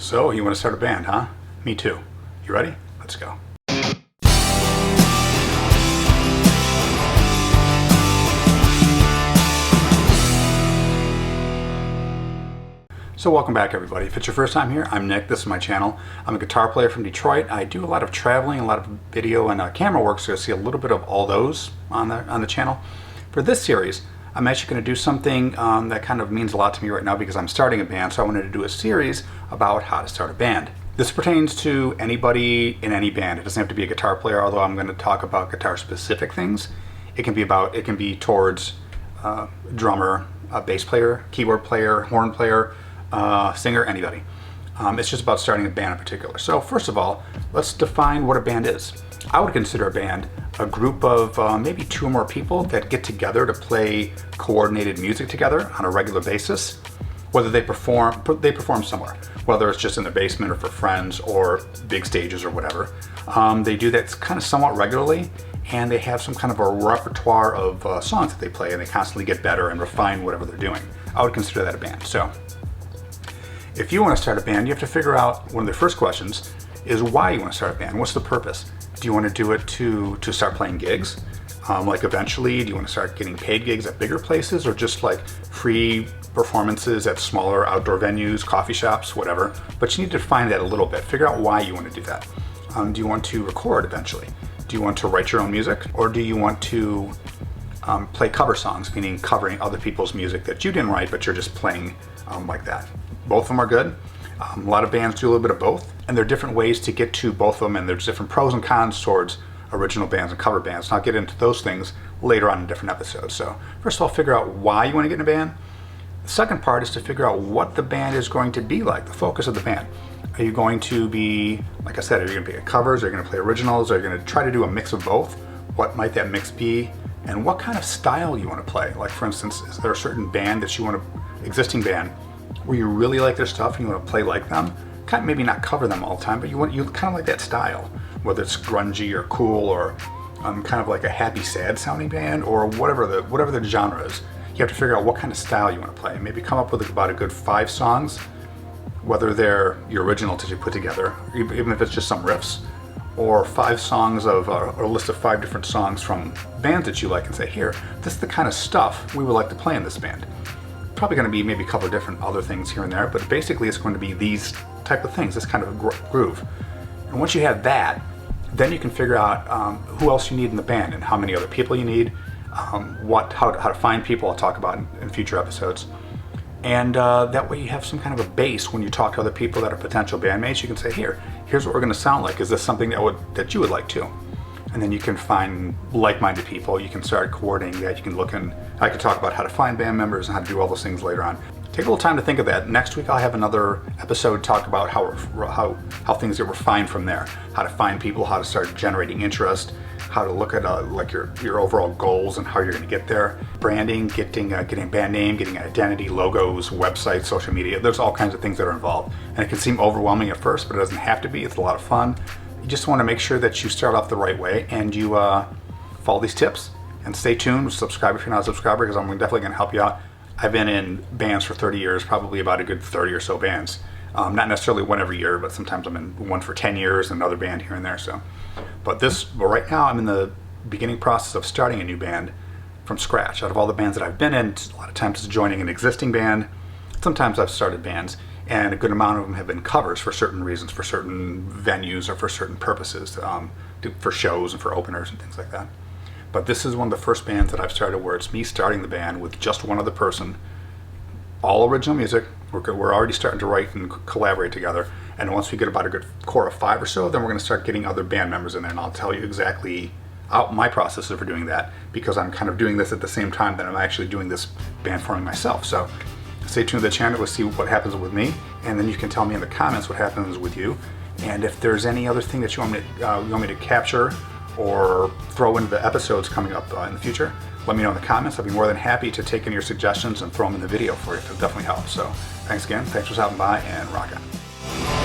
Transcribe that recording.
So, you want to start a band, huh? Me too. You ready? Let's go. So welcome back, everybody. If it's your first time here, I'm Nick. This is my channel. I'm a guitar player from Detroit. I do a lot of traveling, a lot of video and camera work, so you'll see a little bit of all those on the channel. For this series, I'm actually going to do something that kind of means a lot to me right now because I'm starting a band, so I wanted to do a series about how to start a band. This pertains to anybody in any band. It doesn't have to be a guitar player, although I'm going to talk about guitar-specific things. It can be towards drummer, bass player, keyboard player, horn player, singer, anybody. It's just about starting a band in particular. So first of all, let's define what a band is. I would consider a band a group of maybe 2 or more people that get together to play coordinated music together on a regular basis. Whether they perform somewhere, whether it's just in the basement or for friends or big stages or whatever. They do that kind of somewhat regularly, and they have some kind of a repertoire of songs that they play, and they constantly get better and refine whatever they're doing. I would consider that a band. So if you want to start a band, you have to figure out, one of the first questions is why you want to start a band. What's the purpose? Do you want to do it to start playing gigs? Like eventually, do you want to start getting paid gigs at bigger places, or just like free performances at smaller outdoor venues, coffee shops, whatever? But you need to define that a little bit. Figure out why you want to do that. Do you want to record eventually? Do you want to write your own music? Or do you want to play cover songs, meaning covering other people's music that you didn't write, but you're just playing like that? Both of them are good. A lot of bands do a little bit of both, and there are different ways to get to both of them, and there's different pros and cons towards original bands and cover bands. And I'll get into those things later on in different episodes. So first of all, figure out why you want to get in a band. The second part is to figure out what the band is going to be like, the focus of the band. Are you going to be, like I said, are you going to play covers? Are you going to play originals? Are you going to try to do a mix of both? What might that mix be? And what kind of style you want to play? Like, for instance, is there a certain band that you want to, existing band, where you really like their stuff and you want to play like them? Kind of maybe not cover them all the time, but you kind of like that style, whether it's grungy or cool or kind of like a happy, sad sounding band, or whatever the genre is. You have to figure out what kind of style you want to play. Maybe come up with about a good 5 songs, whether they're your original that you put together, even if it's just some riffs, or 5 songs of a list of 5 different songs from bands that you like, and say, here, this is the kind of stuff we would like to play in this band. Probably going to be maybe a couple of different other things here and there, but basically it's going to be these type of things, this kind of a groove. And once you have that, then you can figure out who else you need in the band and how many other people you need, how to find people. I'll talk about in future episodes. And that way you have some kind of a base when you talk to other people that are potential bandmates. You can say, here's what we're going to sound like. Is this something that you would like to? And then you can find like-minded people. You can start coordinating that. You can look in. I could talk about how to find band members and how to do all those things later on. Take a little time to think of that. Next week I'll have another episode talk about how things get refined from there. How to find people, how to start generating interest, how to look at like your overall goals and how you're going to get there. Branding, getting a band name, getting an identity, logos, websites, social media. There's all kinds of things that are involved. And it can seem overwhelming at first, but it doesn't have to be. It's a lot of fun. You just want to make sure that you start off the right way and you follow these tips. And stay tuned, subscribe if you're not a subscriber, because I'm definitely going to help you out. I've been in bands for 30 years, probably about a good 30 or so bands. Not necessarily one every year, but sometimes I'm in one for 10 years, another band here and there. But right now I'm in the beginning process of starting a new band from scratch. Out of all the bands that I've been in, a lot of times it's joining an existing band. Sometimes I've started bands, and a good amount of them have been covers for certain reasons, for certain venues or for certain purposes, for shows and for openers and things like that. But this is one of the first bands that I've started where it's me starting the band with just one other person, all original music. We're already starting to write and collaborate together. And once we get about a good core of 5 or so, then we're going to start getting other band members in there. And I'll tell you exactly my process for doing that, because I'm kind of doing this at the same time that I'm actually doing this band forming myself. So stay tuned to the channel to see what happens with me. And then you can tell me in the comments what happens with you. And if there's any other thing that you want me to capture or throw into the episodes coming up in the future, let me know in the comments. I'll be more than happy to take in your suggestions and throw them in the video for you. It'll definitely help. So thanks again. Thanks for stopping by, and rock on.